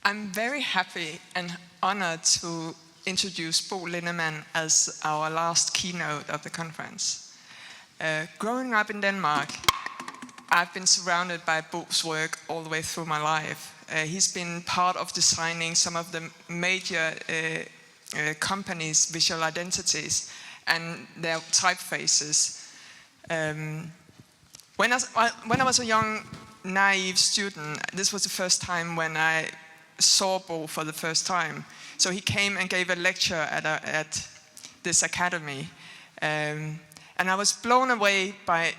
I'm very happy and honored to introduce Bo Lindemann as our last keynote of the conference. Growing up in Denmark, I've been surrounded by Bo's work all the way through my life. He's been part of designing some of the major companies' visual identities and their typefaces. When I was a young, naive student, this was the first time when I saw Bo for the first time. So he came and gave a lecture at this academy. And I was blown away by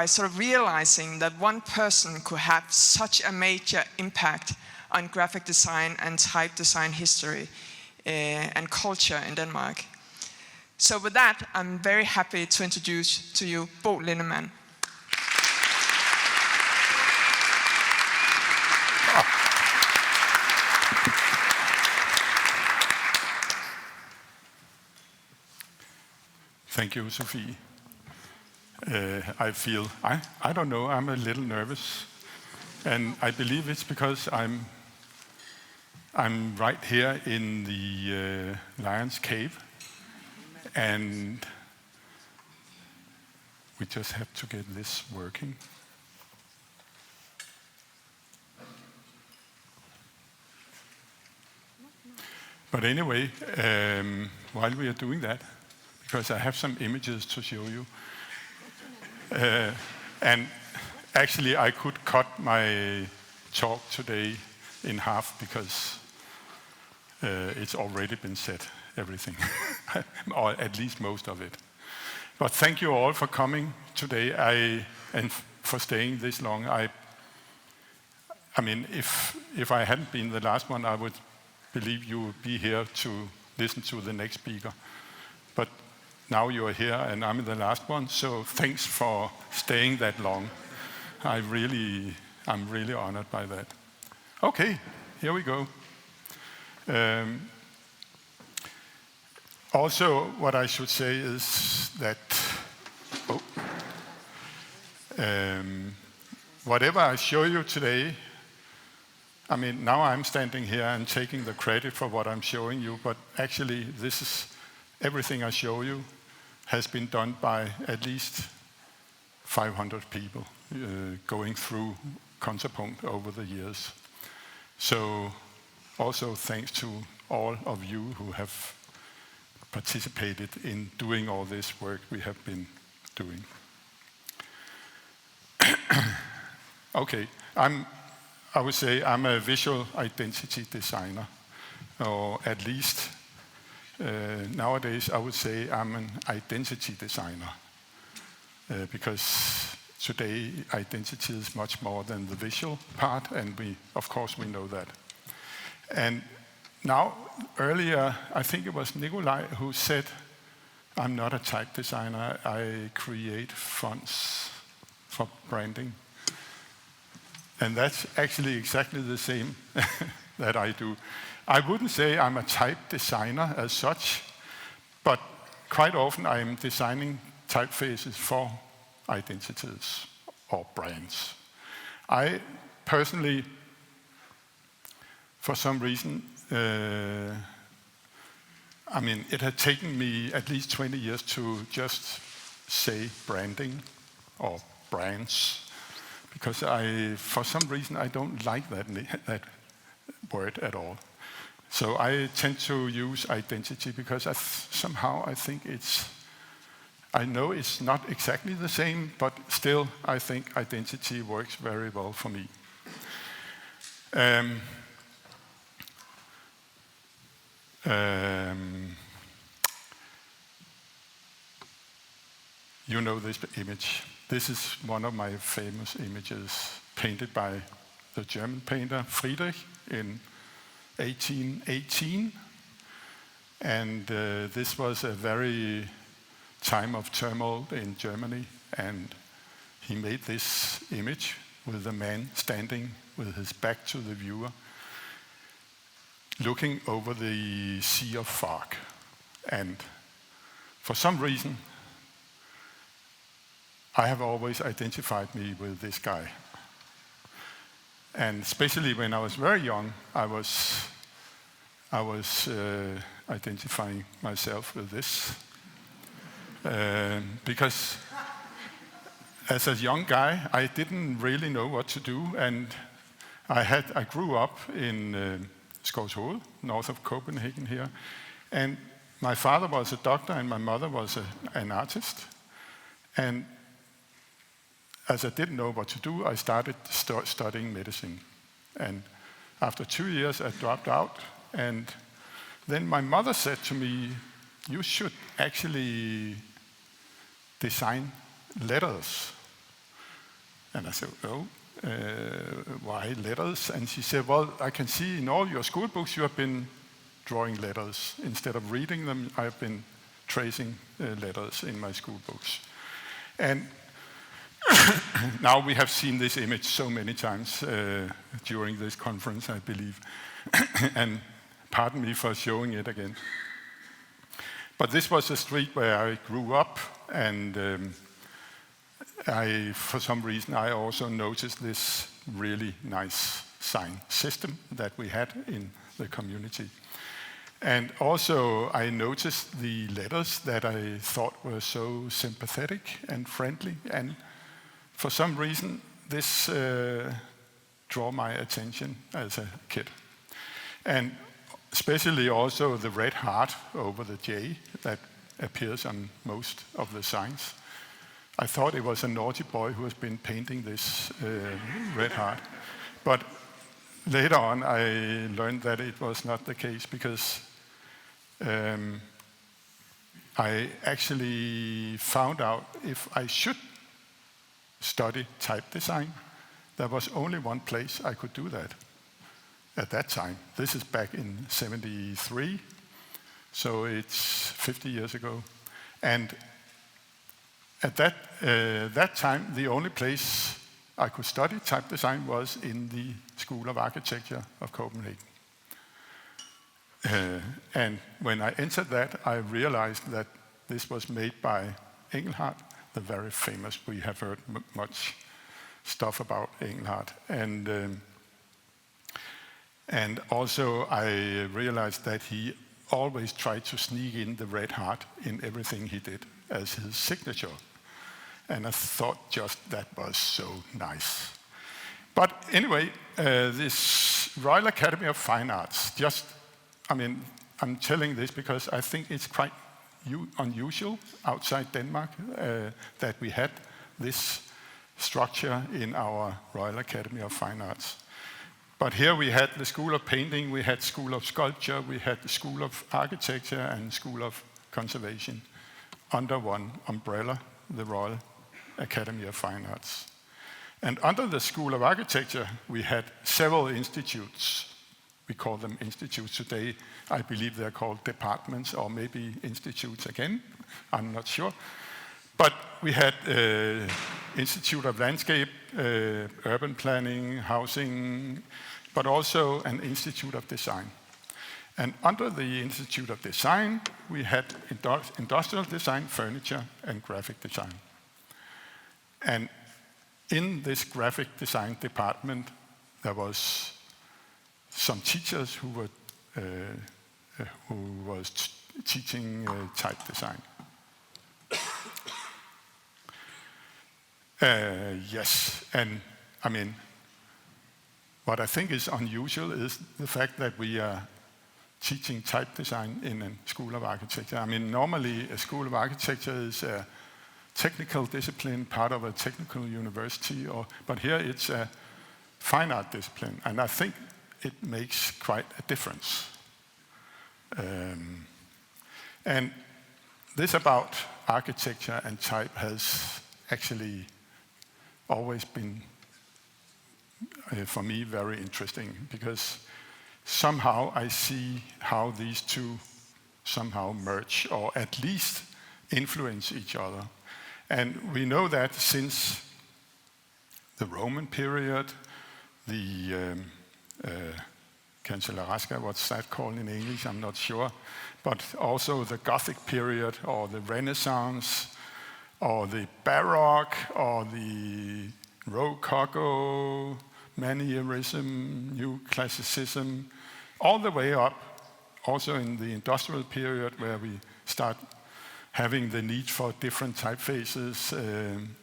sort of realizing that one person could have such a major impact on graphic design and type design history and culture in Denmark. So with that, I'm very happy to introduce to you Bo Lindemann. Thank you, Sophie. I feel, I don't know, I'm a little nervous. And I believe it's because I'm right here in the Lion's Cave. And we just have to get this working. But anyway, while we are doing that, because I have some images to show you. And actually, I could cut my talk today in half because it's already been said, everything, or at least most of it. But thank you all for coming today and for staying this long. I mean, if I hadn't been the last one, I would believe you would be here to listen to the next speaker. But now you are here and I'm the last one, so thanks for staying that long. I'm really honored by that. Okay, here we go. Also, what I should say is that whatever I show you today, I mean, now I'm standing here and taking the credit for what I'm showing you, but actually everything I show you has been done by at least 500 people going through Kontrapunkt over the years. So also thanks to all of you who have participated in doing all this work we have been doing. Okay, I would say I'm a visual identity designer, or at least nowadays I would say I'm an identity designer, because today identity is much more than the visual part, and of course we know that. And now, earlier, I think it was Nikolai who said, I'm not a type designer, I create fonts for branding. And that's actually exactly the same that I do. I wouldn't say I'm a type designer as such, but quite often I'm designing typefaces for identities or brands. I personally, for some reason, I mean, it had taken me at least 20 years to just say branding or brands, because for some reason, I don't like that word at all. So I tend to use identity because somehow I think I know it's not exactly the same, but still I think identity works very well for me. You know this image. This is one of my famous images painted by the German painter Friedrich in 1818. And this was a very time of turmoil in Germany, and he made this image with a man standing with his back to the viewer, looking over the sea of fog. And for some reason, I have always identified me with this guy. And especially when I was very young, I was identifying myself with this. Because as a young guy, I didn't really know what to do, and I grew up in Skovshoved, north of Copenhagen here, and my father was a doctor and my mother was an artist. And as I didn't know what to do, I started studying medicine. And after 2 years, I dropped out. And then my mother said to me, "You should actually design letters." And I said, "Oh, why letters?" And she said, "Well, I can see in all your school books you have been drawing letters. Instead of reading them, I've been tracing letters in my school books." And now we have seen this image so many times during this conference, I believe. And pardon me for showing it again. But this was a street where I grew up, and for some reason, I also noticed this really nice sign system that we had in the community. And also, I noticed the letters that I thought were so sympathetic and friendly. And for some reason, this drew my attention as a kid. And especially also the red heart over the J that appears on most of the signs. I thought it was a naughty boy who has been painting this red heart. But later on, I learned that it was not the case, because I actually found out if I should study type design, there was only one place I could do that at that time. This is back in 73, so it's 50 years ago. And at that time, the only place I could study type design was in the School of Architecture of Copenhagen. And when I entered that, I realized that this was made by Engelhardt, the very famous, we have heard much stuff about Engelhardt. And also I realized that he always tried to sneak in the red heart in everything he did as his signature. And I thought just that was so nice. But anyway, this Royal Academy of Fine Arts, I'm telling this because I think it's quite unusual outside Denmark that we had this structure in our Royal Academy of Fine Arts. But here we had the School of Painting, we had School of Sculpture, we had the School of Architecture and School of Conservation under one umbrella, the Royal Academy of Fine Arts. And under the School of Architecture, we had several institutes. We call them institutes today. I believe they're called departments or maybe institutes again. I'm not sure. But we had Institute of Landscape, Urban Planning, Housing, but also an Institute of Design. And under the Institute of Design, we had Industrial Design, Furniture, and Graphic Design. And in this graphic design department, there was some teachers who was teaching type design. Yes, and what I think is unusual is the fact that we are teaching type design in a School of Architecture. Normally a School of Architecture is a technical discipline, part of a technical university, but here it's a fine art discipline, and I think it makes quite a difference. And this about architecture and type has actually always been, for me, very interesting, because somehow I see how these two somehow merge, or at least influence each other. And we know that since the Roman period, the Cancelleresca, what's that called in English? I'm not sure. But also the Gothic period, or the Renaissance, or the Baroque, or the Rococo Manierism, New Classicism, all the way up, also in the industrial period where we start having the need for different typefaces,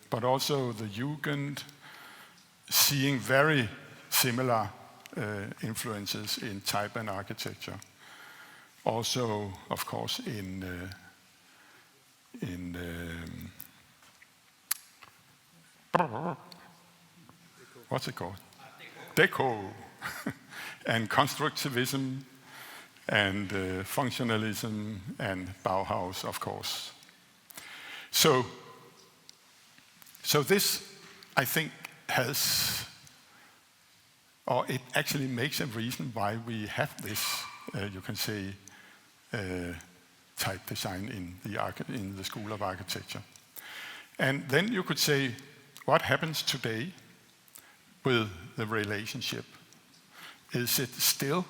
but also the Jugend, seeing very similar influences in type and architecture. Also, of course, in what's it called? Deco. And constructivism and functionalism and Bauhaus, of course. So this, I think, has, or it actually makes a reason why we have this, you can say, type design in the School of Architecture. And then you could say, what happens today with the relationship? Is it still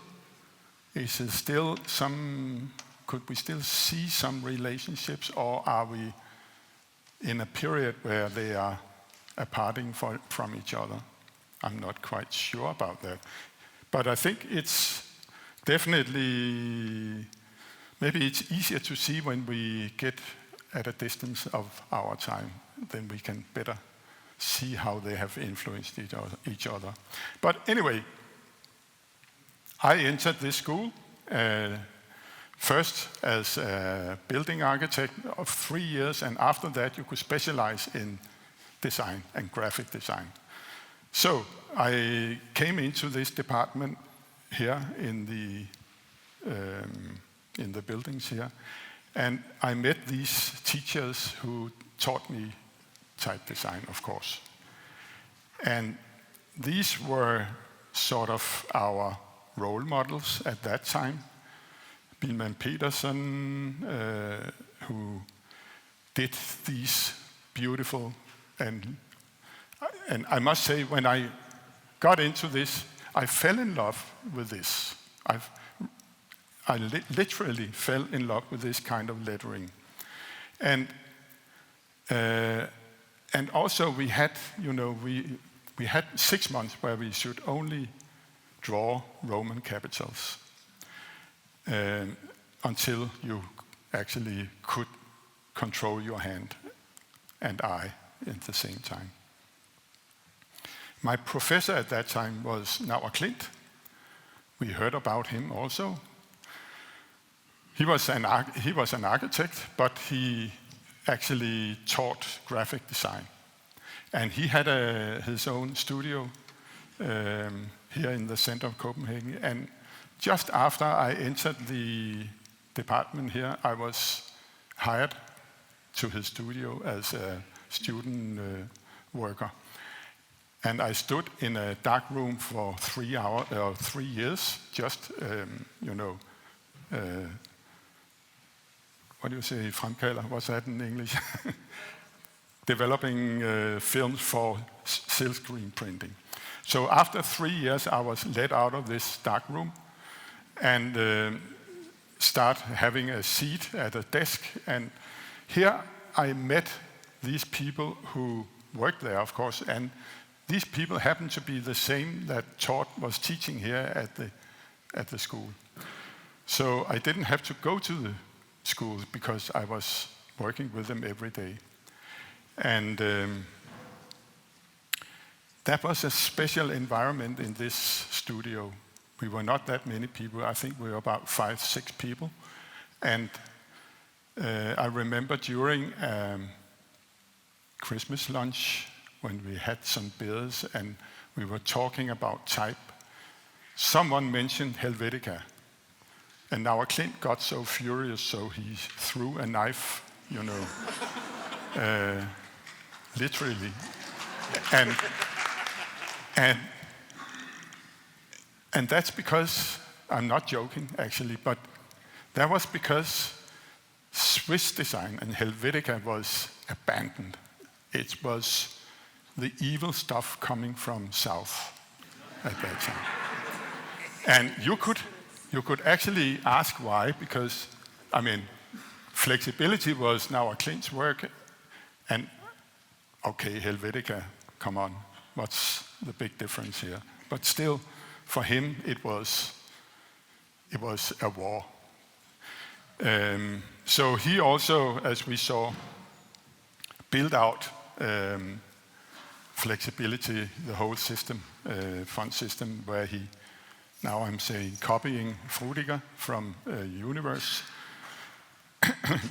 some, could we still see some relationships, or are we in a period where they are aparting from each other? I'm not quite sure about that. But I think it's definitely, maybe it's easier to see when we get at a distance of our time, then we can better see how they have influenced each other. But anyway, I entered this school first as a building architect of 3 years, and after that you could specialize in design and graphic design. So I came into this department here in the buildings here, and I met these teachers who taught me type design, of course. And these were sort of our role models at that time. Bielmann Petersen, who did these beautiful, and I must say, when I got into this, I fell in love with this. I literally fell in love with this kind of lettering. And also we had, we had 6 months where we should only draw Roman capitals until you actually could control your hand and eye at the same time. My professor at that time was Naur Klint. We heard about him also. He was an architect, but he actually taught graphic design. And he had his own studio here in the center of Copenhagen. And just after I entered the department here, I was hired to his studio as a student worker. And I stood in a dark room for 3 years, just, what do you say, fremkalder? What's that in English? Developing films for silk screen printing. So after 3 years, I was let out of this dark room and start having a seat at a desk. And here I met these people who worked there, of course, and these people happened to be the same that was teaching here at the school. So I didn't have to go to the school because I was working with them every day. And that was a special environment in this studio. We were not that many people. I think we were about 5-6 people. And I remember during Christmas lunch when we had some beers and we were talking about type, someone mentioned Helvetica. And Naur Klint got so furious, so he threw a knife, literally. And that's because, I'm not joking actually, but that was because Swiss design and Helvetica was abandoned. It was the evil stuff coming from south at that time. And you could actually ask why, because, flexibility was Naur Klint's work, and okay, Helvetica, come on, what's the big difference here. But still, for him, it was a war. So he also, as we saw, built out flexibility, the whole system, font system, where he, now I'm saying, copying Frutiger from Universe.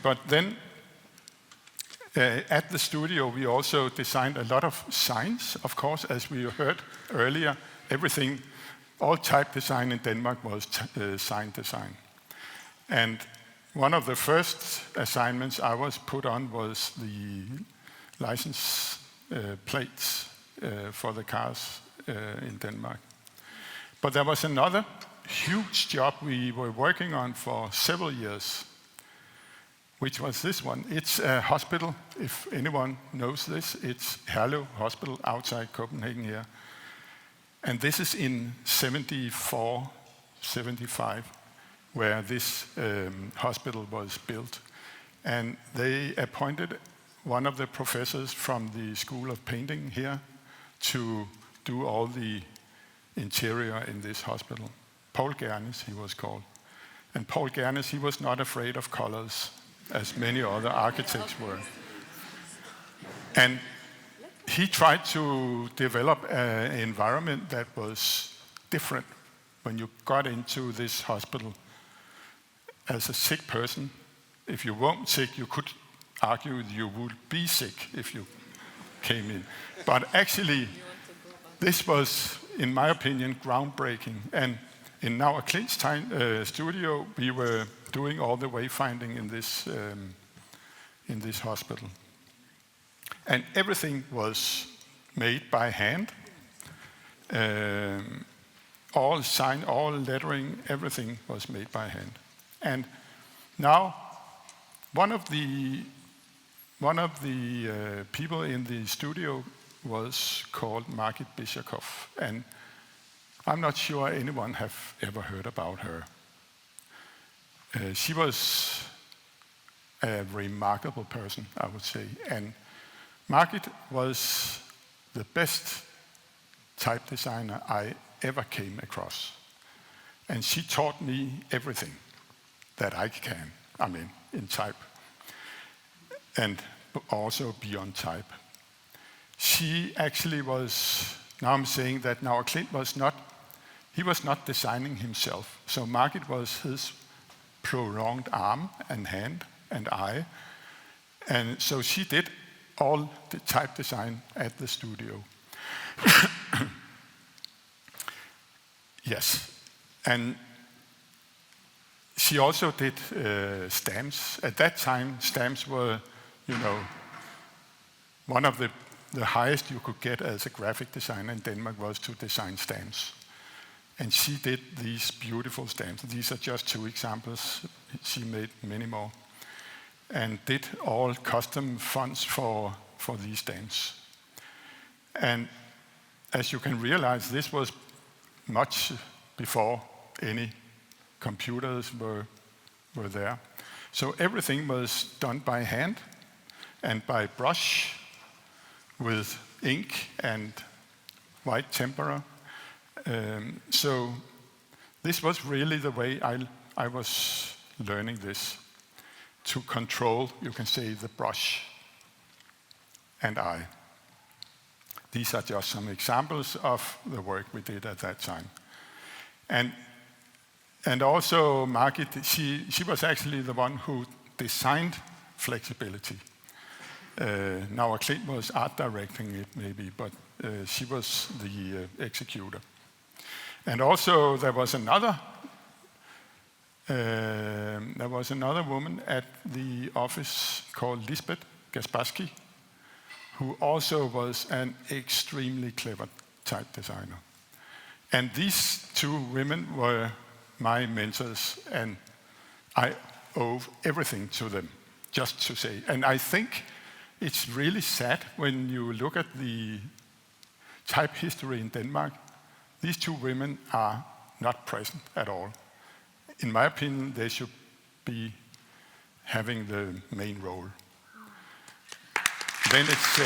But then at the studio, we also designed a lot of signs, of course, as we heard earlier. Everything, all type design in Denmark was sign design. And one of the first assignments I was put on was the license plates for the cars in Denmark. But there was another huge job we were working on for several years, which was this one. It's a hospital, if anyone knows this. It's Herlev Hospital outside Copenhagen here. And this is in 74, 75, where this hospital was built. And they appointed one of the professors from the School of Painting here to do all the interior in this hospital. Paul Gernes, he was called. And Paul Gernes, he was not afraid of colors, as many other architects were. And he tried to develop an environment that was different. When you got into this hospital as a sick person, if you weren't sick, you could argue you would be sick if you came in. But actually, this was, in my opinion, groundbreaking. And in Naur Klint's studio, we were doing all the wayfinding in this hospital. And everything was made by hand. All sign, all lettering, everything was made by hand. And now, one of the people in the studio was called Margit Bischoff, and I'm not sure anyone have ever heard about her. She was a remarkable person, I would say, and Margit was the best type designer I ever came across. And she taught me everything that I can, in type, and also beyond type. She actually was, now I'm saying that Naur Klint was not designing himself. So Margit was his prolonged arm and hand and eye. And so she did all the type design at the studio. Yes. And she also did stamps. At that time, stamps were, one of the highest you could get as a graphic designer in Denmark was to design stamps. And she did these beautiful stamps. These are just 2 examples. She made many more. And did all custom fonts for these stamps. And as you can realize, this was much before any computers were there. So everything was done by hand and by brush with ink and white tempera. So this was really the way I was learning this, to control, you can say, the brush and eye. These are just some examples of the work we did at that time. And also Margit, she was actually the one who designed flexibility. Naur Klint was art directing it maybe, but she was the executor. And also there was another woman at the office called Lisbeth Gasparsky, who also was an extremely clever type designer. And these 2 women were my mentors, and I owe everything to them, just to say. And I think it's really sad when you look at the type history in Denmark, these 2 women are not present at all. In my opinion, they should be having the main role. Then it's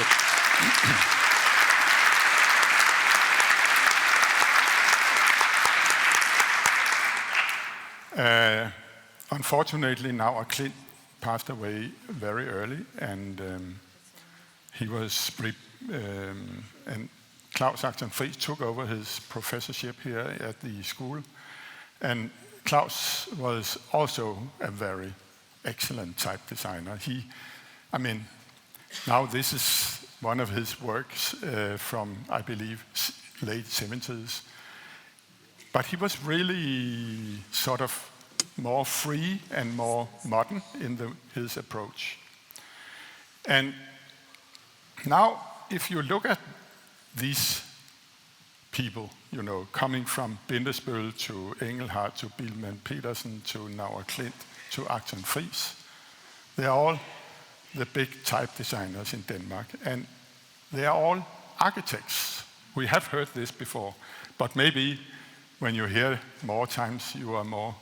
Unfortunately, now Klint passed away very early, and he was and Claus Axel Friis took over his professorship here at the school, and Claus was also a very excellent type designer. Now this is one of his works from, I believe, late 70s. But he was really sort of more free and more modern in his approach. And now, if you look at these people, coming from Bindesbøll to Engelhardt to Biilmann Petersen to Naur Klint to Axel Friis, they are all the big type designers in Denmark, and they are all architects. We have heard this before, but maybe when you hear more times, you are more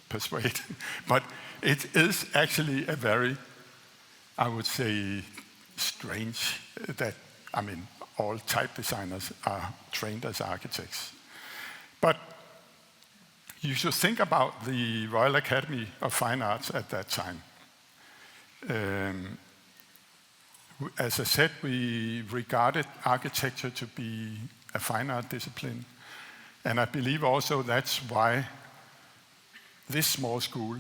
persuaded. But it is actually a very, I would say, strange that, all type designers are trained as architects. But you should think about the Royal Academy of Fine Arts at that time. As I said, we regarded architecture to be a fine art discipline. And I believe also that's why this small school,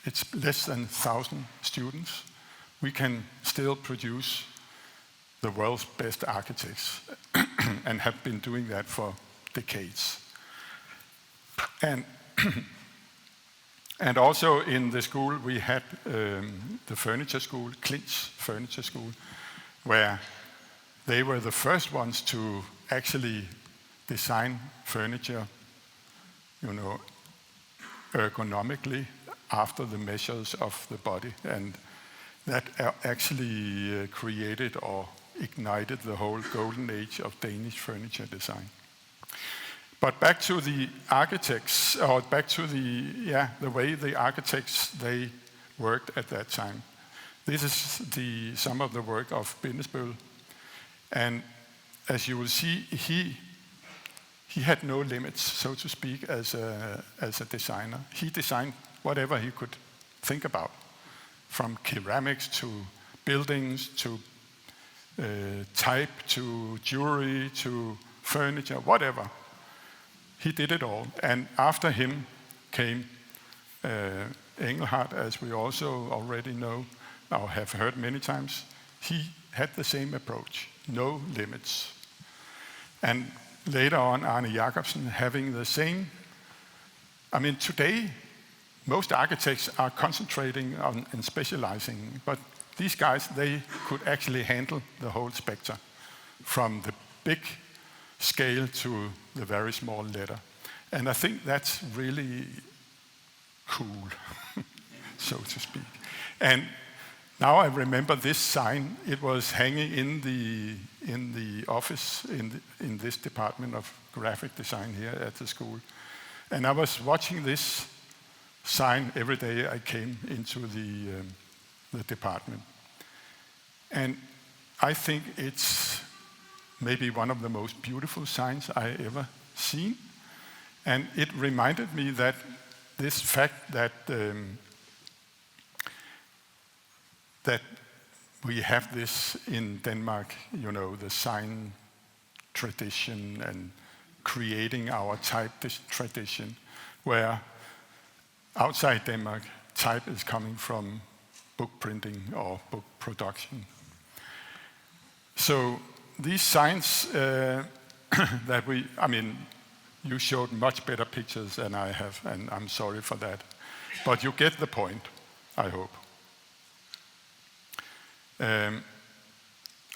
it's less than 1,000 students, we can still produce the world's best architects and have been doing that for decades. And also in the school we had the furniture school, Klint's Furniture School, where they were the first ones to actually design furniture, ergonomically after the measures of the body, and that actually created or ignited the whole golden age of Danish furniture design. But back to the architects, or back to the way the architects they worked at that time. This is some of the work of Bindesbøll, and as you will see, he had no limits, so to speak, as a designer. He designed whatever he could think about, from ceramics to buildings to type to jewelry to furniture, whatever. He did it all. And after him came Engelhardt, as we also already know or have heard many times. He had the same approach, no limits. And later on, Arne Jacobsen having the same. Today, most architects are concentrating on and specializing, but these guys, they could actually handle the whole spectrum, from the big scale to the very small letter. And I think that's really cool, so to speak. And now I remember this sign. It was hanging in the office in this department of graphic design here at the school. And I was watching this sign every day I came into the department. And I think it's maybe one of the most beautiful signs I ever seen. And it reminded me that this fact that that we have this in Denmark, the sign tradition and creating our type tradition, where outside Denmark, type is coming from book printing or book production. So these signs that you showed much better pictures than I have, and I'm sorry for that. But you get the point, I hope.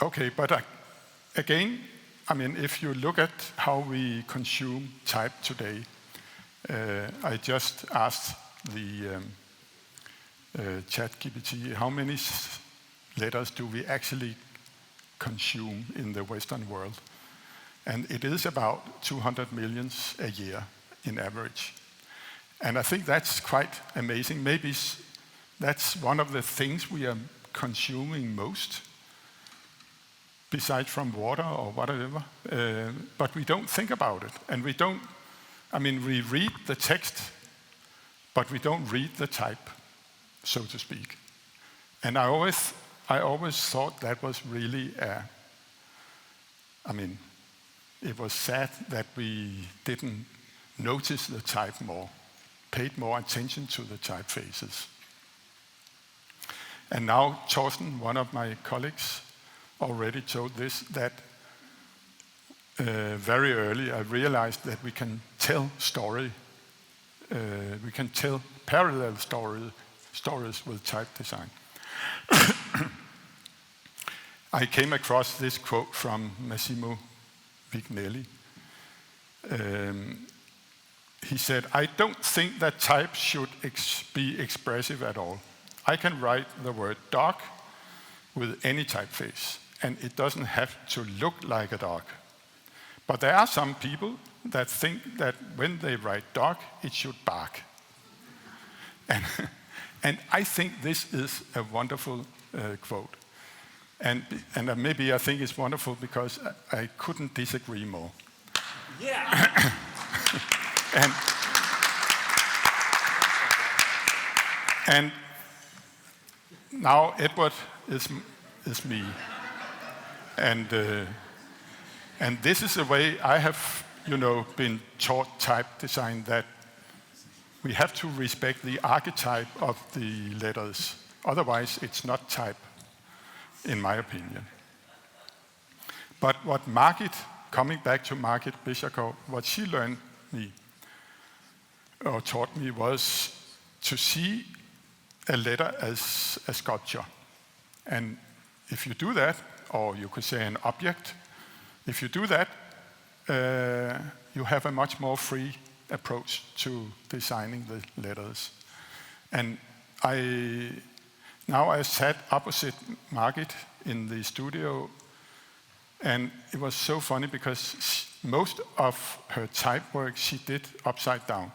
Okay, but again, if you look at how we consume type today, I just asked the ChatGPT, how many letters do we actually consume in the Western world? And it is about 200 million a year in average. And I think that's quite amazing. Maybe that's one of the things we are consuming most, besides from water or whatever. But we don't think about it. And we read the text but we don't read the type, so to speak. And I always thought that was really it was sad that we didn't notice the type more, paid more attention to the typefaces. And now Torsten, one of my colleagues, already told this, that very early I realized that we can tell parallel stories with type design. I came across this quote from Massimo Vignelli. He said, "I don't think that type should be expressive at all. I can write the word dog with any typeface, and it doesn't have to look like a dog. But there are some people that think that when they write dog, it should bark." And I think this is a wonderful quote. And maybe I think it's wonderful because I couldn't disagree more. Yeah. And now Edward is me. And this is the way I have, been taught type design, that we have to respect the archetype of the letters. Otherwise, it's not type, in my opinion. But what Margit, coming back to Margit Bischoff, what she learned me, or taught me, was to see a letter as a sculpture. And if you do that, or you could say an object, if you do that, you have a much more free approach to designing the letters. And now I sat opposite Margit in the studio, and it was so funny because most of her type work she did upside down.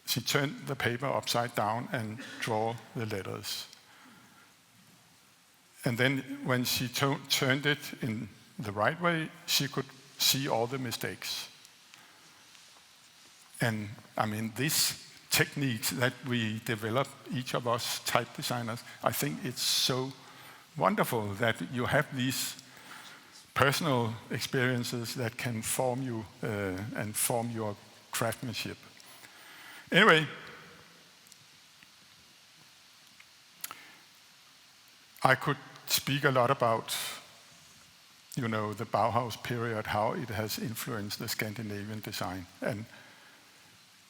She turned the paper upside down and draw the letters. And then when she turned it in the right way, she could see all the mistakes. And this technique that we develop, each of us type designers, I think it's so wonderful that you have these personal experiences that can form you and form your craftsmanship. Anyway, I could speak a lot about, the Bauhaus period, how it has influenced the Scandinavian design. And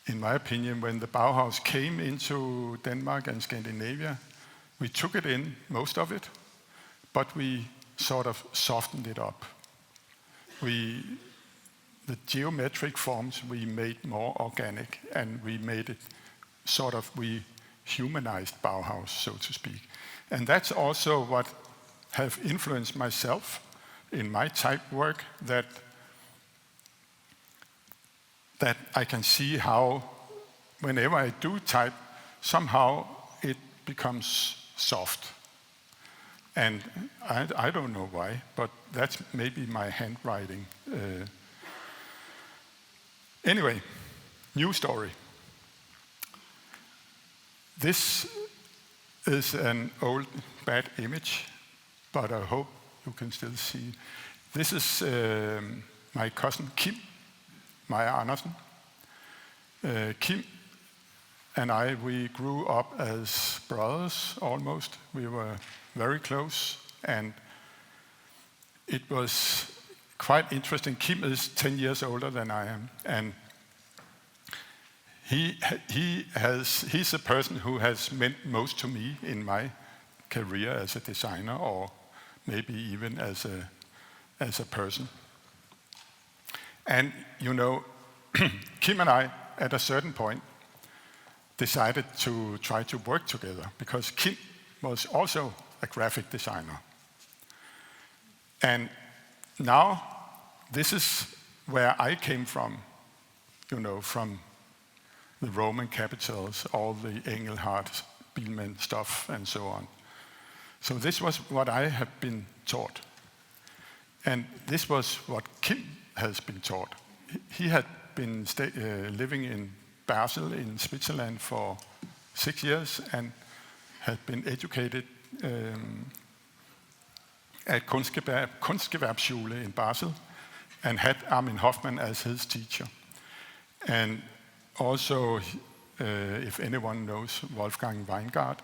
in my opinion, when the Bauhaus came into Denmark and Scandinavia, we took it in, most of it, but we sort of softened it up. The geometric forms we made more organic, and we made it we humanized Bauhaus, so to speak. And that's also what have influenced myself in my type work, that I can see how whenever I do type, somehow it becomes soft. And I don't know why, but that's maybe my handwriting. Anyway, new story. This is an old bad image, but I hope you can still see. This is my cousin Kim Meyer Andersen. Kim and I, we grew up as brothers almost. We were very close, and it was quite interesting. Kim is 10 years older than I am, and he's a person who has meant most to me in my career as a designer, or maybe even as a person. And Kim and I, at a certain point, decided to try to work together, because Kim was also a graphic designer. And now, this is where I came from, from the Roman capitals, all the Engelhardt, Bielmann stuff, and so on. So this was what I have been taught. And this was what Kim has been taught. He had been living in Basel in Switzerland for 6 years and had been educated at Kunstgewerbeschule in Basel and had Armin Hoffmann as his teacher. And also, if anyone knows Wolfgang Weingart,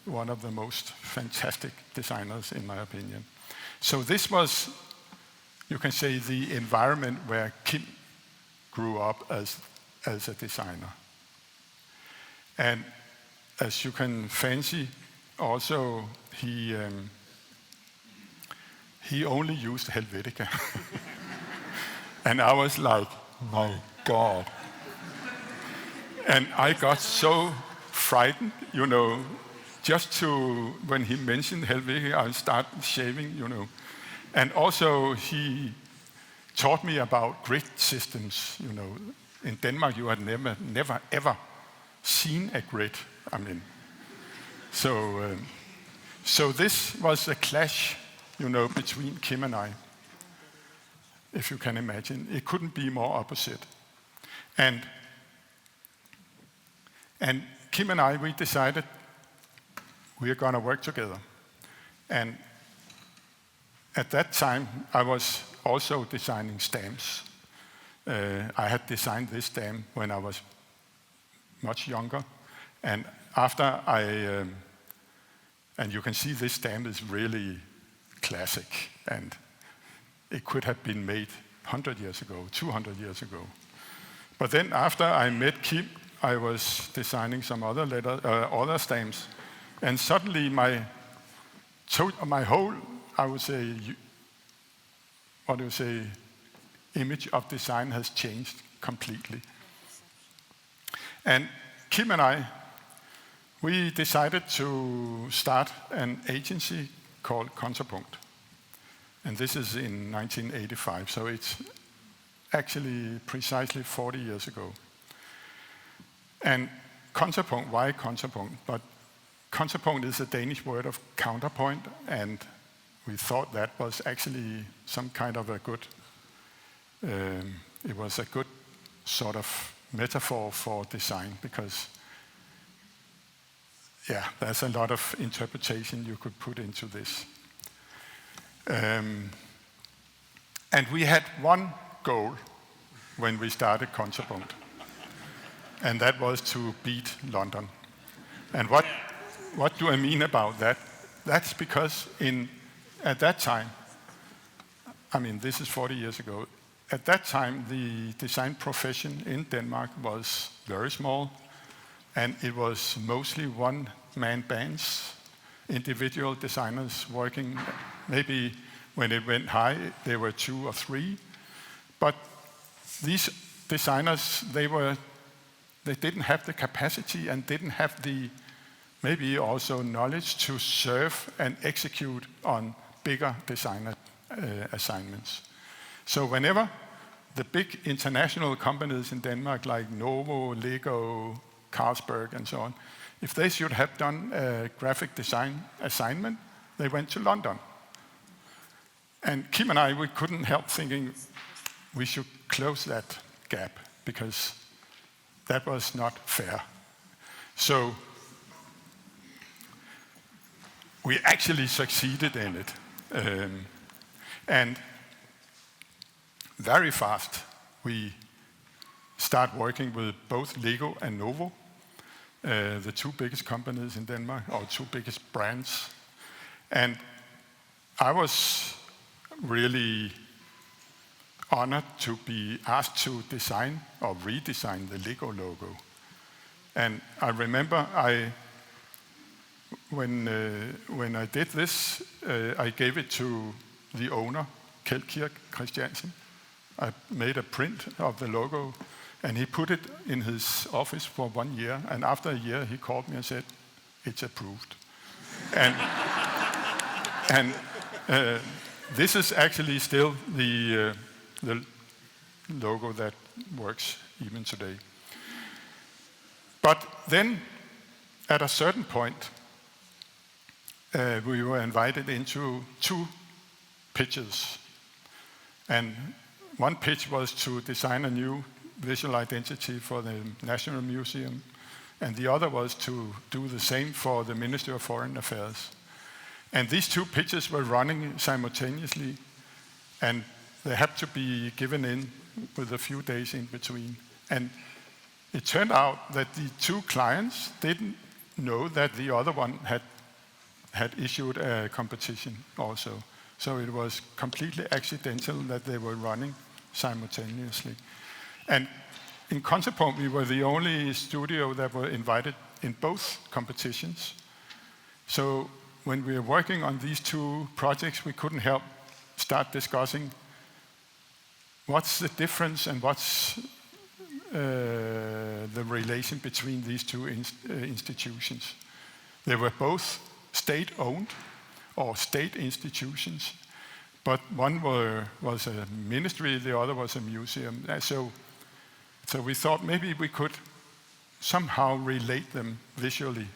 one of the most fantastic designers in my opinion. So this was, you can say, the environment where Kim grew up as a designer. And as you can fancy, also he only used Helvetica. And I was like, my God. And I got so frightened, just when he mentioned Helvetica, I started shaving, And also he taught me about grid systems, In Denmark, you had never ever seen a grid. So this was a clash, between Kim and I, if you can imagine. It couldn't be more opposite. And Kim and I, we decided we are going to work together. And at that time, I was also designing stamps. I had designed this stamp when I was much younger. And after and you can see this stamp is really classic. And it could have been made 100 years ago, 200 years ago. But then after I met Kim, I was designing some other stamps. And suddenly my whole, I would say, image of design has changed completely. And Kim and I, we decided to start an agency called Kontrapunkt. And this is in 1985, so it's actually precisely 40 years ago. And Kontrapunkt, why Kontrapunkt? But Kontrapunkt is a Danish word of counterpoint, and we thought that was actually some kind of a good, it was a good sort of metaphor for design, because there's a lot of interpretation you could put into this. And we had one goal when we started Kontrapunkt, and that was to beat London. And what do I mean about that? That's because at that time, this is 40 years ago, at that time the design profession in Denmark was very small, and it was mostly one-man bands, individual designers working. Maybe when it went high, there were 2 or 3. But these designers, they didn't have the capacity and didn't have the maybe also knowledge to serve and execute on bigger designer assignments. So whenever the big international companies in Denmark like Novo, Lego, Carlsberg and so on, if they should have done a graphic design assignment, they went to London. And Kim and I, we couldn't help thinking we should close that gap, because that was not fair. So we actually succeeded in it. And very fast, we start working with both Lego and Novo, the 2 biggest companies in Denmark, or 2 biggest brands. And I was really honored to be asked to design or redesign the Lego logo. And I remember when I did this, I gave it to the owner, Kjeld Kirk Christiansen. I made a print of the logo, and he put it in his office for 1 year. And after a year, he called me and said, "It's approved." and this is actually still the logo that works even today. But then, at a certain point, we were invited into 2 pitches. And one pitch was to design a new visual identity for the National Museum, and the other was to do the same for the Ministry of Foreign Affairs. And these two pictures were running simultaneously, and they had to be given in with a few days in between. And it turned out that the two clients didn't know that the other one had issued a competition also. So it was completely accidental that they were running simultaneously. And in Counterpoint, we were the only studio that were invited in both competitions. So when we were working on these two projects, we couldn't help start discussing what's the difference and what's the relation between these two institutions. They were both state-owned or state institutions, but one was a ministry, the other was a museum. So we thought maybe we could somehow relate them visually,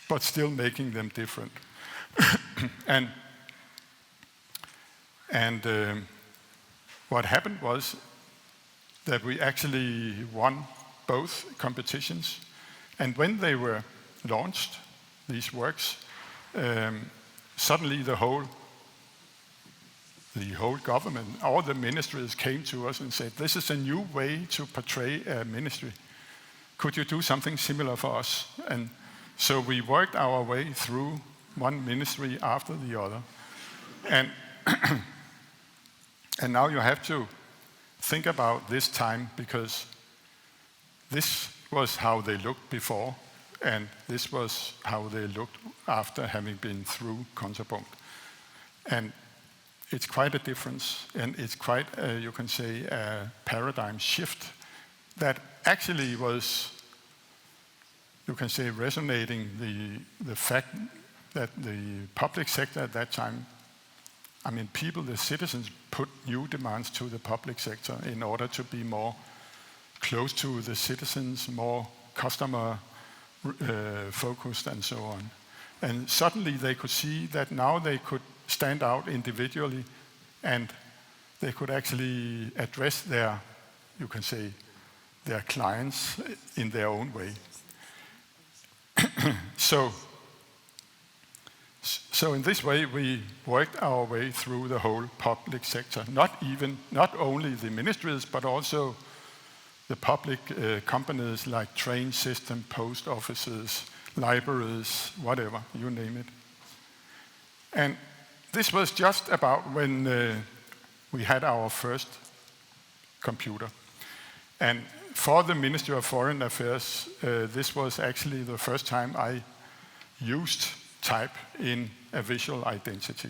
but still making them different. and what happened was that we actually won both competitions. And when they were launched, these works, suddenly the whole government, all the ministries came to us and said, this is a new way to portray a ministry. Could you do something similar for us? And so we worked our way through one ministry after the other. And, and now you have to think about this time, because this was how they looked before, and this was how they looked after having been through Counterpoint. And it's quite a difference, and it's quite, you can say, a paradigm shift that actually was, you can say, resonating the fact that the public sector at that time, I mean, people, the citizens, put new demands to the public sector in order to be more close to the citizens, more customer focused and so on. And suddenly they could see that now they could stand out individually and they could actually address their, you can say, their clients in their own way. So in this way, we worked our way through the whole public sector, not only the ministries, but also the public companies like train system, post offices, libraries, whatever, you name it. And this was just about when we had our first computer. And for the Ministry of Foreign Affairs, this was actually the first time I used type in a visual identity.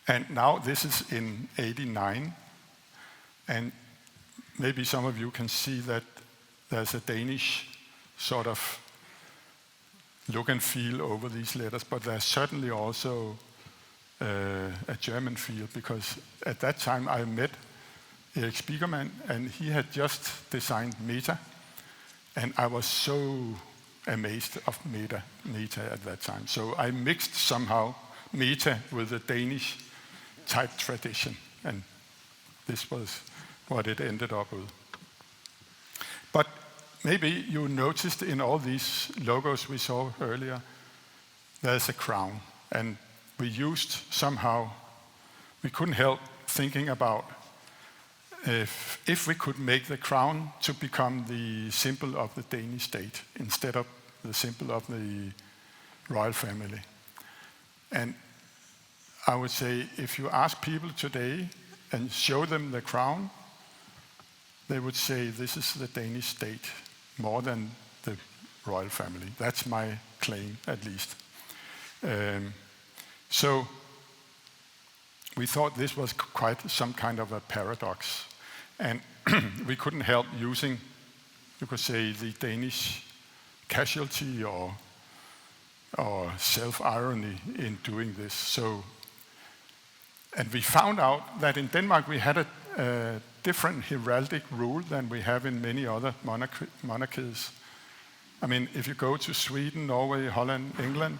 And now this is in '89, and maybe some of you can see that there's a Danish sort of look and feel over these letters, but there's certainly also a German feel, because at that time I met Erik Spiekermann, and he had just designed Meta, and I was so amazed of Meta at that time. So I mixed somehow Meta with the Danish type tradition, and this was what it ended up with. But maybe you noticed in all these logos we saw earlier, there's a crown, and we used somehow, we couldn't help thinking about if we could make the crown to become the symbol of the Danish state instead of the symbol of the royal family. And I would say, if you ask people today and show them the crown, they would say this is the Danish state more than the royal family. That's my claim, at least. So we thought this was quite some kind of a paradox. And we couldn't help using, you could say, the Danish casualty or self-irony in doing this. So, and we found out that in Denmark we had a different heraldic rule than we have in many other monarchies. I mean, if you go to Sweden, Norway, Holland, England,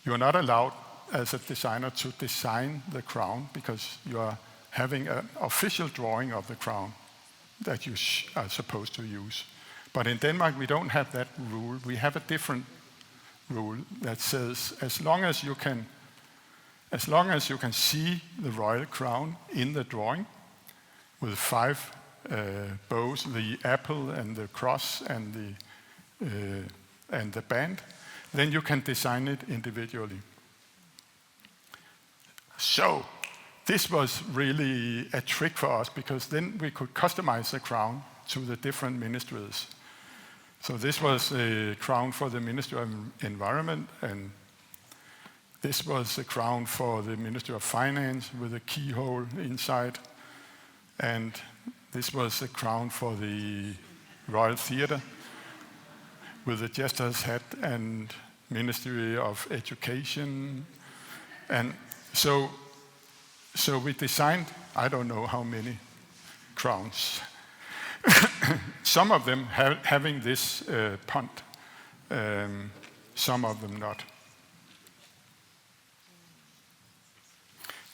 you are not allowed as a designer to design the crown because you are having an official drawing of the crown that you are supposed to use. But in Denmark, we don't have that rule. We have a different rule that says as long as you can see the royal crown in the drawing with 5 bows, the apple and the cross and the band, then you can design it individually. So this was really a trick for us, because then we could customize the crown to the different ministries. So this was a crown for the Ministry of Environment, and this was a crown for the Ministry of Finance with a keyhole inside, and this was a crown for the Royal Theatre with the jester's hat, and Ministry of Education. And so we designed, I don't know how many crowns. Some of them having this punt, some of them not.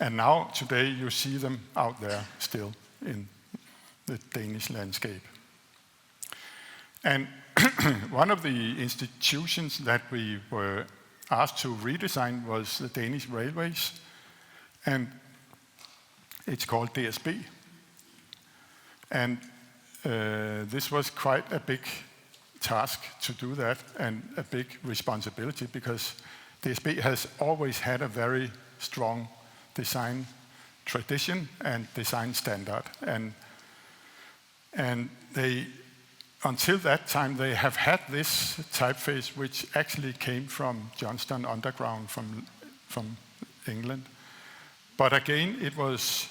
And now, today, you see them out there still in the Danish landscape. And one of the institutions that we were asked to redesign was the Danish Railways, and it's called DSB. And this was quite a big task to do that, and a big responsibility, because DSB has always had a very strong design tradition and design standard. And they, until that time, they have had this typeface, which actually came from Johnston Underground from England. But again, it was,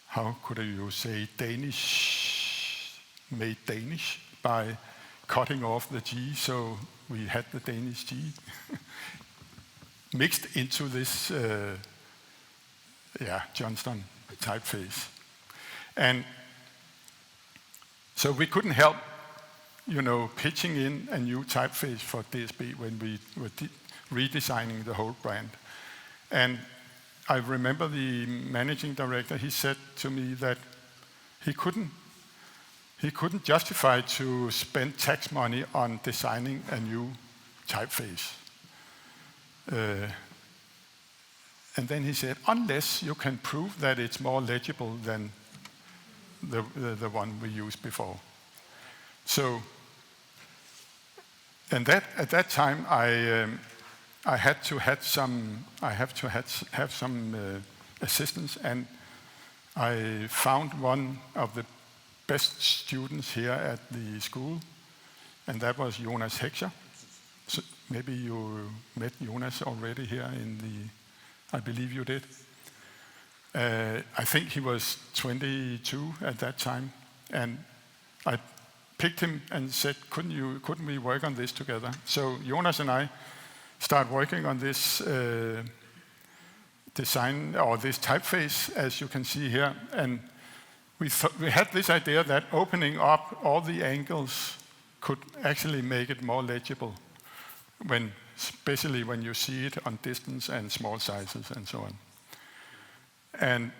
how could you say, Danish, made Danish by cutting off the G, so we had the Danish G mixed into this Johnston typeface. And so we couldn't help, pitching in a new typeface for DSB when we were redesigning the whole brand. And I remember the managing director, he said to me that he couldn't justify to spend tax money on designing a new typeface. And then he said, unless you can prove that it's more legible than the one we used before. So, and at that time, I have to have some assistance, and I found one of the best students here at the school, and that was Jonas Heckscher. So maybe you met Jonas already here I believe you did. I think he was 22 at that time, and I picked him and said, couldn't we work on this together? So Jonas and I start working on this design, or this typeface, as you can see here, and we had this idea that opening up all the angles could actually make it more legible, especially when you see it on distance and small sizes and so on. And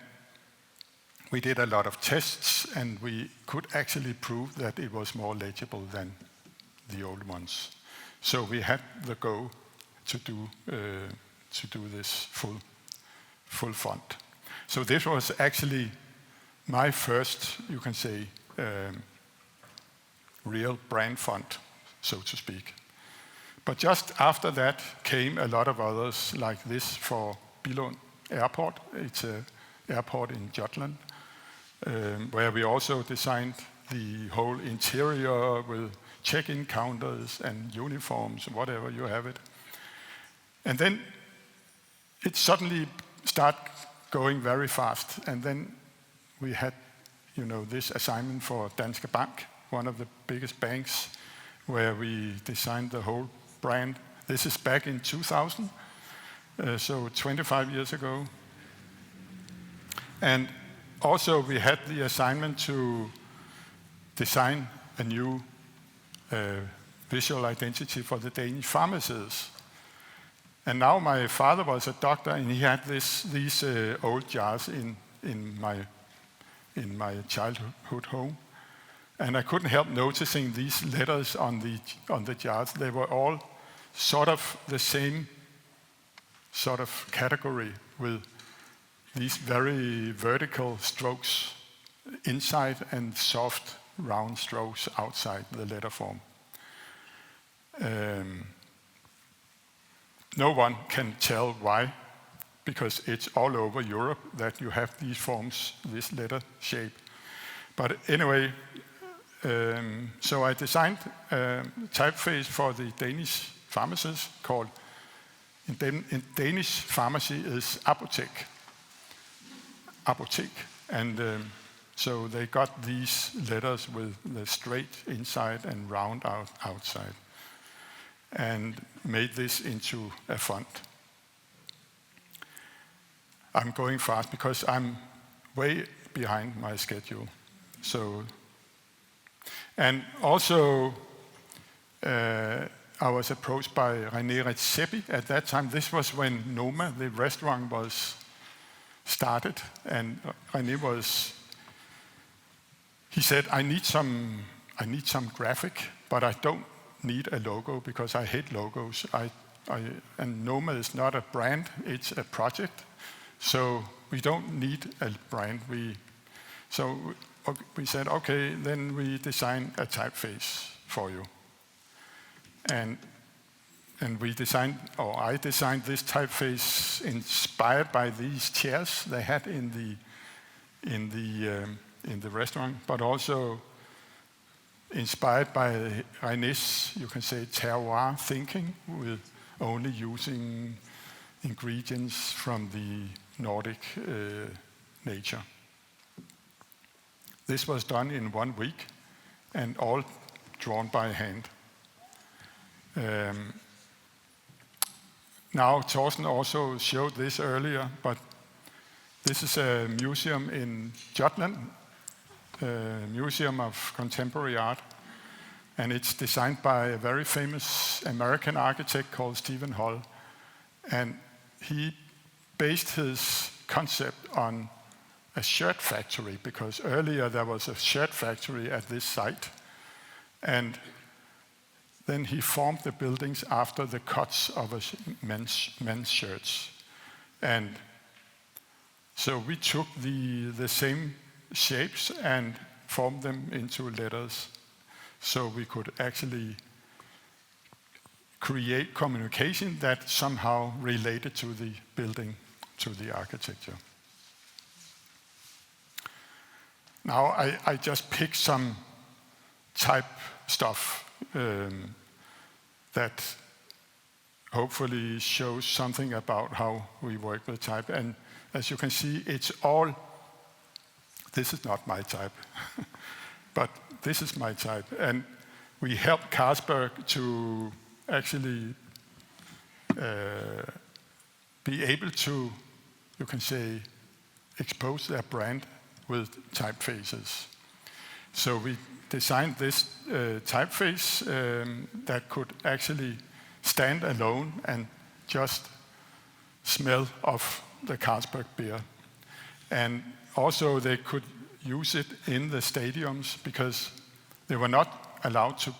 we did a lot of tests, and we could actually prove that it was more legible than the old ones. So we had the go to do this full font. So this was actually my first, you can say, real brand font, so to speak. But just after that came a lot of others, like this for Billund Airport. It's an airport in Jutland, where we also designed the whole interior with check-in counters and uniforms, whatever you have it. And then it suddenly started going very fast. And then we had, this assignment for Danske Bank, one of the biggest banks, where we designed the whole brand. This is back in 2000, so 25 years ago. And also we had the assignment to design a new visual identity for the Danish pharmacies. And now my father was a doctor, and he had these old jars in my childhood home. And I couldn't help noticing these letters on the jars. They were all sort of the same sort of category, with these very vertical strokes inside and soft round strokes outside the letter form. No one can tell why, because it's all over Europe that you have these forms, this letter shape. But anyway, so I designed a typeface for the Danish pharmacists called, in Danish, pharmacy is apotek. Apotek. And so they got these letters with the straight inside and round outside, and made this into a font. I'm going fast because I'm way behind my schedule. So, and also I was approached by René Redzepi at that time. This was when Noma, the restaurant, was started, and René he said, I need some graphic, but I don't need a logo because I hate logos. And Noma is not a brand, it's a project. So we don't need a brand. So we said, okay, then we design a typeface for you. And I designed this typeface inspired by these chairs they had in the restaurant, but also inspired by René's, you can say, terroir thinking, with only using ingredients from the Nordic nature. This was done in 1 week and all drawn by hand. Now, Torsten also showed this earlier, but this is a museum in Jutland, a museum of contemporary art, and it's designed by a very famous American architect called Stephen Hull. And he based his concept on a shirt factory, because earlier there was a shirt factory at this site. And then he formed the buildings after the cuts of men's shirts. And so we took the same shapes and formed them into letters, so we could actually create communication that somehow related to the building, to the architecture. Now I just picked some type stuff that hopefully shows something about how we work with type. And as you can see, it's all, this is not my type, but this is my type. And we helped Carlsberg to actually be able to, you can say, expose their brand with typefaces. So we designed this typeface that could actually stand alone and just smell of the Carlsberg beer. And also they could use it in the stadiums, because they were not allowed to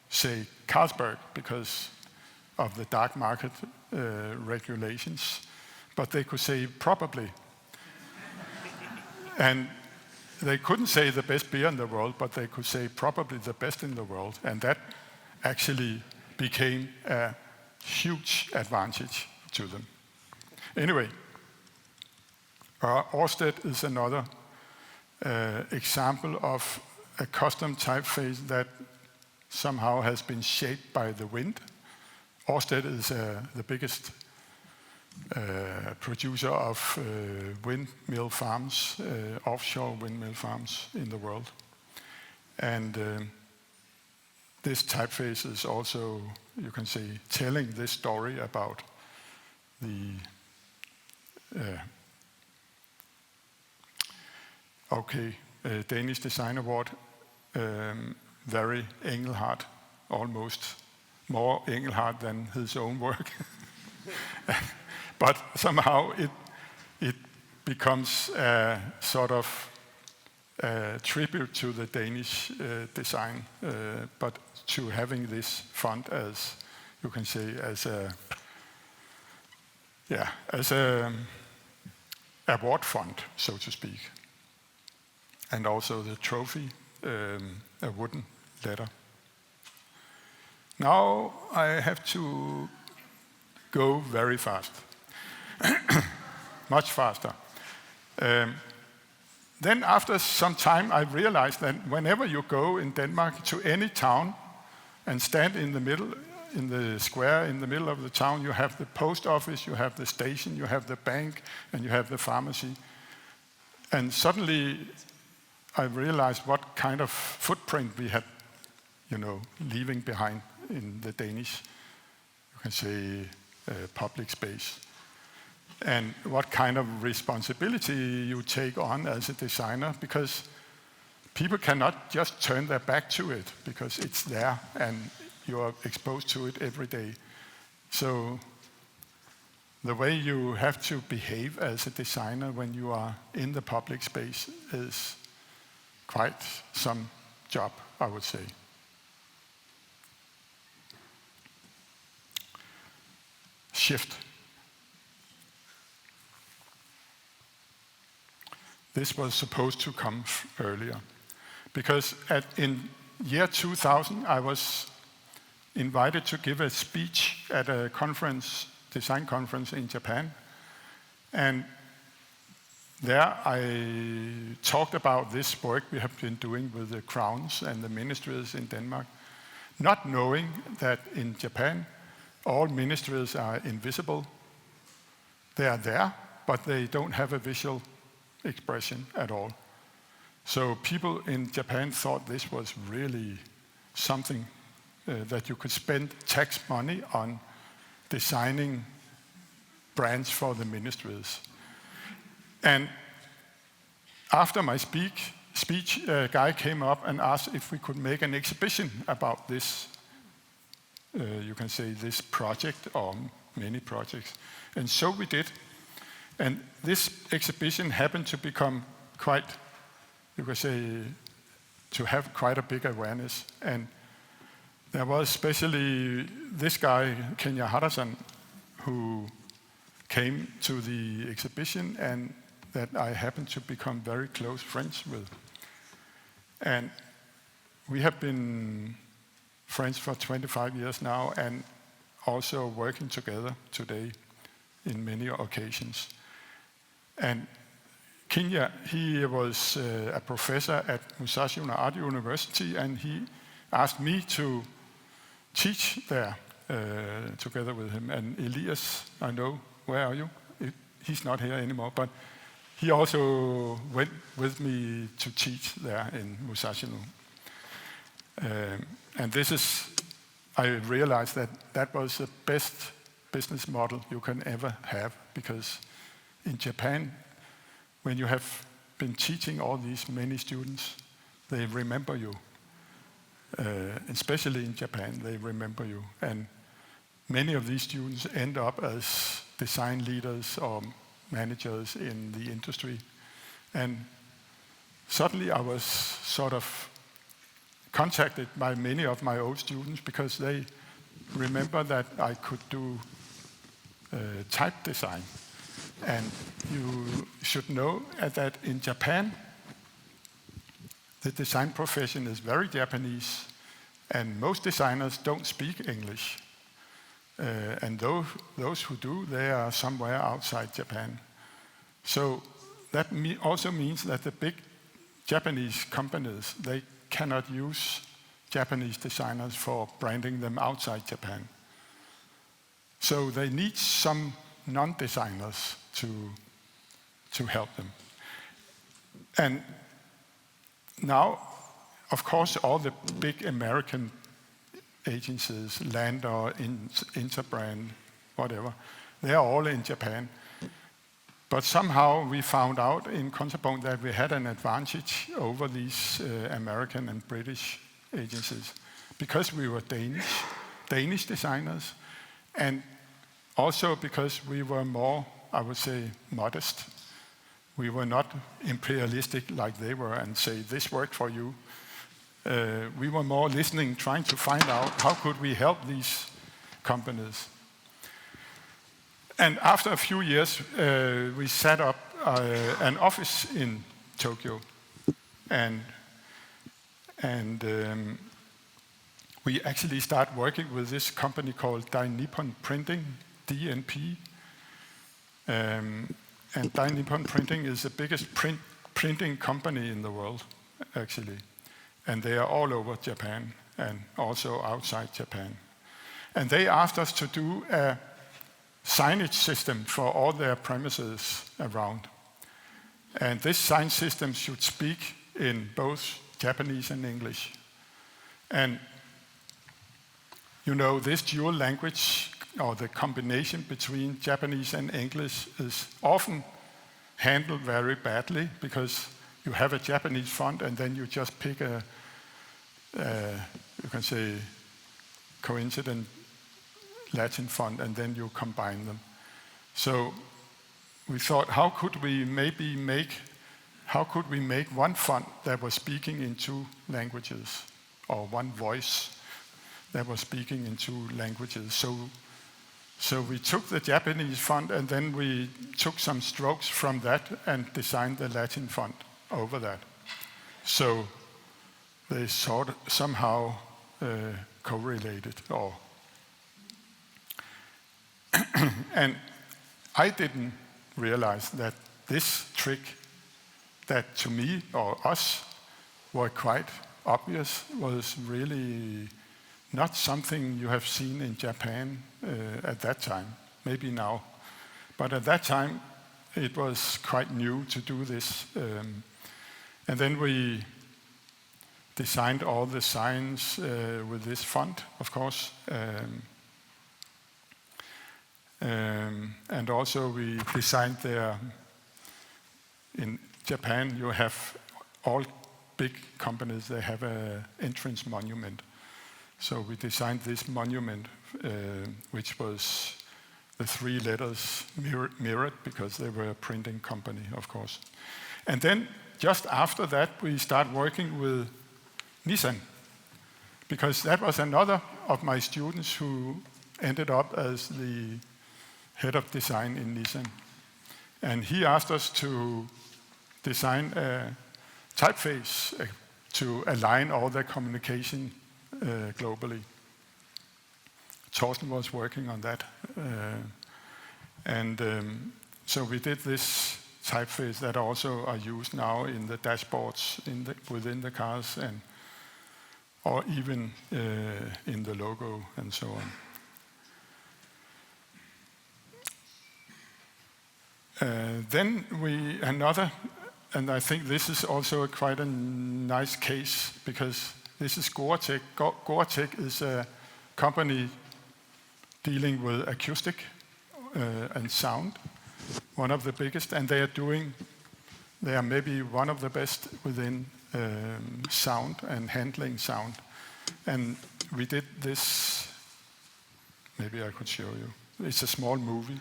say Carlsberg because of the dark market regulations, but they could say probably. And they couldn't say the best beer in the world, but they could say probably the best in the world. And that actually became a huge advantage to them. Anyway, Ørsted is another example of a custom typeface that somehow has been shaped by the wind. Ørsted is the biggest producer of windmill farms, offshore windmill farms in the world. And this typeface is also, you can say, telling this story about the Danish Design Award, very Engelhardt, almost more Engelhardt than his own work. But somehow it becomes a sort of a tribute to the Danish design, but to having this font as, you can say, as a award font, so to speak. And also the trophy, a wooden letter. Now I have to go very fast, much faster. Then after some time I realized that whenever you go in Denmark to any town and stand in the middle, in the square in the middle of the town, you have the post office, you have the station, you have the bank, and you have the pharmacy. And suddenly I realized what kind of footprint we had, leaving behind in the Danish, you can say, public space. And what kind of responsibility you take on as a designer, because people cannot just turn their back to it, because it's there and you are exposed to it every day. So the way you have to behave as a designer when you are in the public space is quite some job, I would say. Shift. This was supposed to come earlier, because in year 2000 I was invited to give a speech at a conference, design conference in Japan, and there I talked about this work we have been doing with the crowns and the ministries in Denmark, not knowing that in Japan all ministries are invisible. They are there, but they don't have a visual expression at all. So people in Japan thought this was really something that you could spend tax money on designing brands for the ministries. And after my speech, a guy came up and asked if we could make an exhibition about this, you can say this project or many projects. And so we did. And this exhibition happened to become quite, you can say, to have quite a big awareness. And there was especially this guy, Kenya Harasan, who came to the exhibition and that I happened to become very close friends with. And we have been friends for 25 years now and also working together today in many occasions. And Kenya, he was a professor at Musashi Art University, and he asked me to teach there together with him. And Elias, I know, where are you? He's not here anymore, but he also went with me to teach there in Musashi. And this is, I realized that was the best business model you can ever have, because in Japan, when you have been teaching all these many students, they remember you. Especially in Japan, they remember you. And many of these students end up as design leaders or managers in the industry. And suddenly I was sort of contacted by many of my old students because they remember that I could do type design. And you should know that in Japan, the design profession is very Japanese, and most designers don't speak English. And those who do, they are somewhere outside Japan. So that also means that the big Japanese companies, they cannot use Japanese designers for branding them outside Japan. So they need some non-designers to help them. And now, of course, all the big American agencies, Landor, Interbrand, whatever, they are all in Japan. But somehow we found out in Contrapunkt that we had an advantage over these American and British agencies because we were Danish designers, and also because we were more, I would say, modest. We were not imperialistic like they were and say, this worked for you. We were more listening, trying to find out how could we help these companies. And after a few years, we set up an office in Tokyo. And we actually started working with this company called Dai Nippon Printing, DNP. And Dai Nippon Printing is the biggest printing company in the world, actually. And they are all over Japan and also outside Japan. And they asked us to do a signage system for all their premises around. And this sign system should speak in both Japanese and English. And you know, this dual language, or the combination between Japanese and English, is often handled very badly because you have a Japanese font and then you just pick a, you can say, coincident Latin font and then you combine them. So we thought, how could we make one font that was speaking in two languages, or one voice that was speaking in two languages? So we took the Japanese font and then we took some strokes from that and designed the Latin font over that. So they sort of somehow correlated. And I didn't realize that this trick that to me or us were quite obvious was really not something you have seen in Japan at that time, maybe now. But at that time, it was quite new to do this. And then we designed all the signs with this font, of course. And also we designed in Japan, you have all big companies, they have an entrance monument. So we designed this monument, which was the three letters mirrored because they were a printing company, of course. And then just after that, we started working with Nissan, because that was another of my students who ended up as the head of design in Nissan. And he asked us to design a typeface to align all their communication globally. Torsten was working on that. So we did this typeface that also are used now in the dashboards within the cars, or even in the logo and so on. Then and I think this is also quite a nice case, because this is Gore-Tex. Gore-Tex is a company dealing with acoustic and sound, one of the biggest, and they are maybe one of the best within sound and handling sound. And we did this, maybe I could show you. It's a small movie.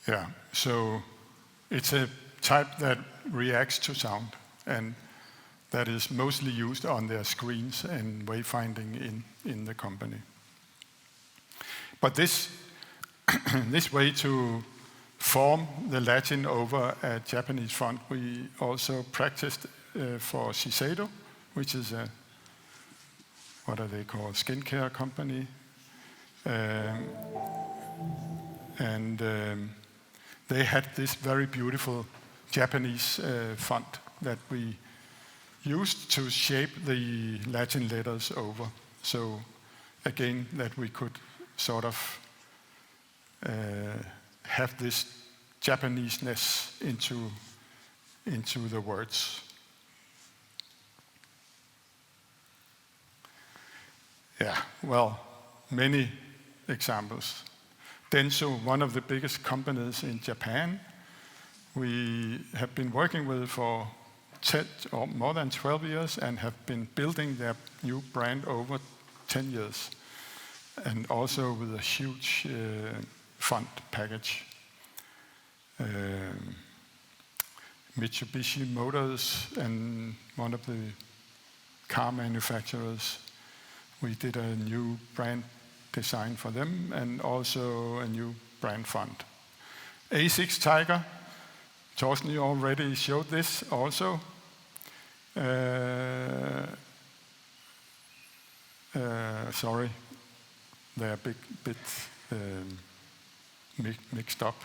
Yeah, so it's a type that reacts to sound, and that is mostly used on their screens and wayfinding in the company. But this way to form the Latin over a Japanese font, we also practiced for Shiseido, which is a, what are they called, skincare company. and they had this very beautiful Japanese font that we used to shape the Latin letters over. So again, that we could sort of have this Japanese-ness into the words. Yeah, well, many examples. Denso, one of the biggest companies in Japan, we have been working with for 10 or more than 12 years and have been building their new brand over 10 years, and also with a huge font package. Mitsubishi Motors and one of the car manufacturers, we did a new brand design for them and also a new brand font. A6 Tiger, Torsten, you already showed this also. Sorry, they're a bit mixed up.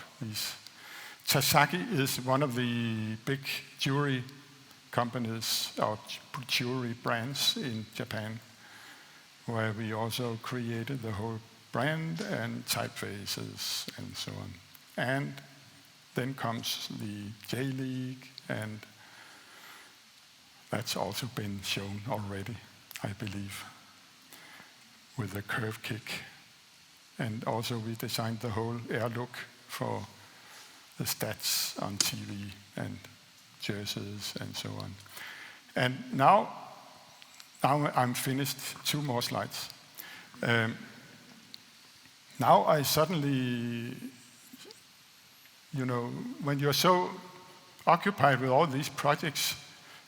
Tasaki is one of the big jewelry companies or jewelry brands in Japan, where we also created the whole brand and typefaces and so on. And then comes the J-League, and that's also been shown already, I believe, with the curve kick. And also we designed the whole air look for the stats on TV and jerseys and so on. And now I'm finished. 2 more slides. Now I suddenly, when you're so occupied with all these projects,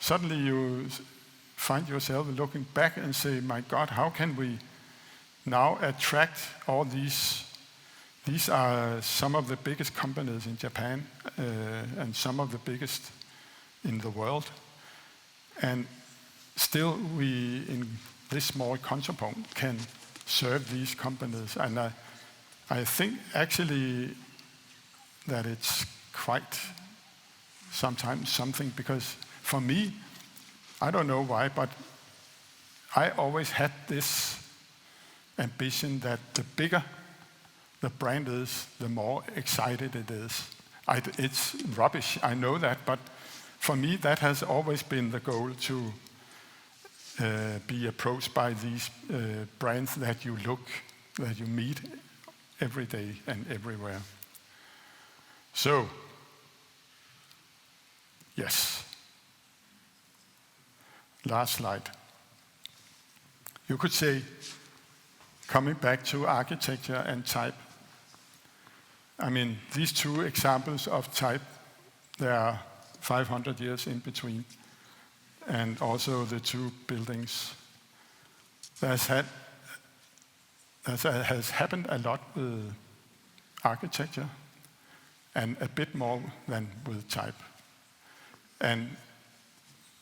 suddenly you find yourself looking back and say, my God, how can we now attract all these? These are some of the biggest companies in Japan and some of the biggest in the world. And still we, in this small Concepon, can serve these companies. And I think actually that it's quite sometimes something, because for me, I don't know why, but I always had this ambition that the bigger the brand is, the more excited it is. It's rubbish, I know that, but for me that has always been the goal, to be approached by these brands that you meet every day and everywhere. So, yes. Last slide. You could say, coming back to architecture and type, I mean, these 2 examples of type, there are 500 years in between, and also the 2 buildings. That has happened a lot with architecture, and a bit more than with type. And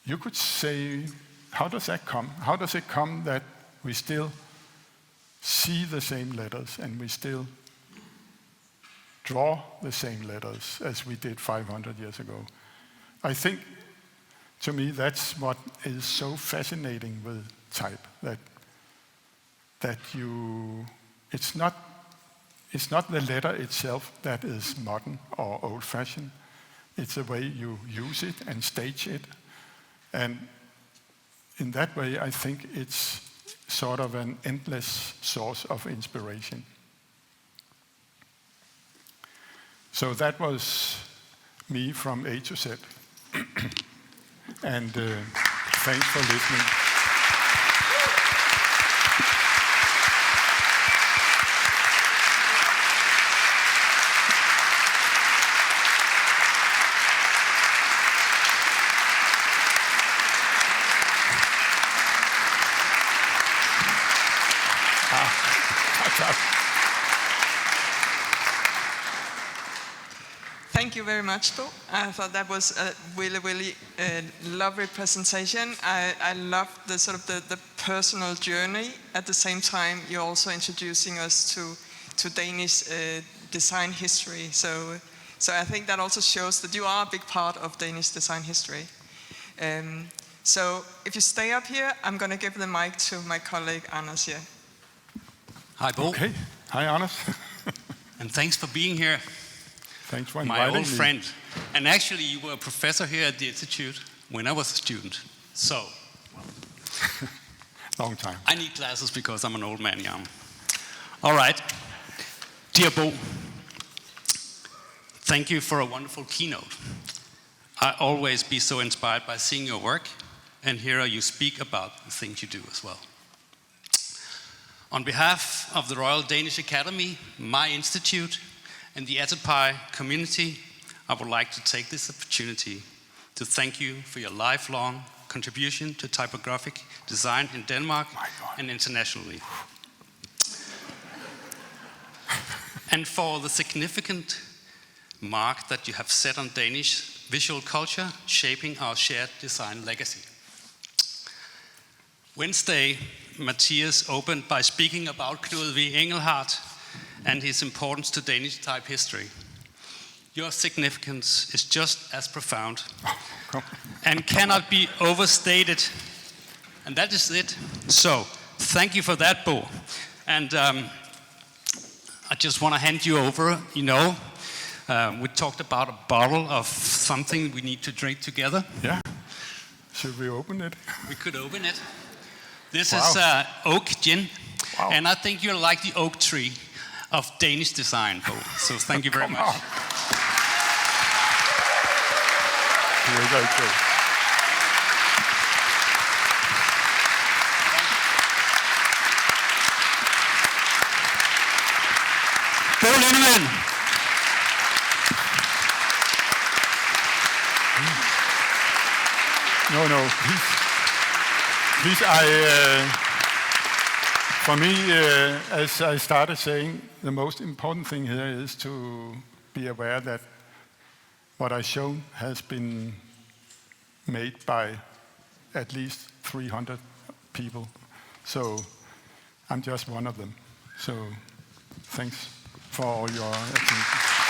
you could say, how does that come? How does it come that we still see the same letters and we still draw the same letters as we did 500 years ago? I think, to me, that's what is so fascinating with type, that it's not the letter itself that is modern or old-fashioned. It's the way you use it and stage it. And in that way, I think it's sort of an endless source of inspiration. So that was me from A to Z. And thanks for listening. Thank you very much, Bo. I thought that was a really lovely presentation. I loved the sort of the personal journey. At the same time, you're also introducing us to Danish design history. So I think that also shows that you are a big part of Danish design history. So if you stay up here, I'm going to give the mic to my colleague Anders here. Hi, Bo. Okay. Hi, Anders. And thanks for being here, Thanks for my inviting old me. friend. And actually, you were a professor here at the Institute when I was a student. So, Long time. I need glasses because I'm an old man, yeah. All right. Dear Bo, thank you for a wonderful keynote. I always be so inspired by seeing your work and hear you speak about the things you do as well. On behalf of the Royal Danish Academy, my institute, and the Atterpie community, I would like to take this opportunity to thank you for your lifelong contribution to typographic design in Denmark and internationally. And for the significant mark that you have set on Danish visual culture, shaping our shared design legacy. Wednesday, Matthias opened by speaking about Knud V. Engelhardt and his importance to Danish type history. Your significance is just as profound and cannot be overstated. And that is it. So, thank you for that, Bo. And I just want to hand you over, we talked about a bottle of something we need to drink together. Yeah. Should we open it? We could open it. This Wow. is oak gin. Wow. And I think you're like the oak tree of Danish design, Bo. So thank you very Come much. on. Here we go, too. Bo Lindemann. No, please, for me, as I started saying, the most important thing here is to be aware that what I show has been made by at least 300 people. So I'm just one of them. So thanks for all your attention.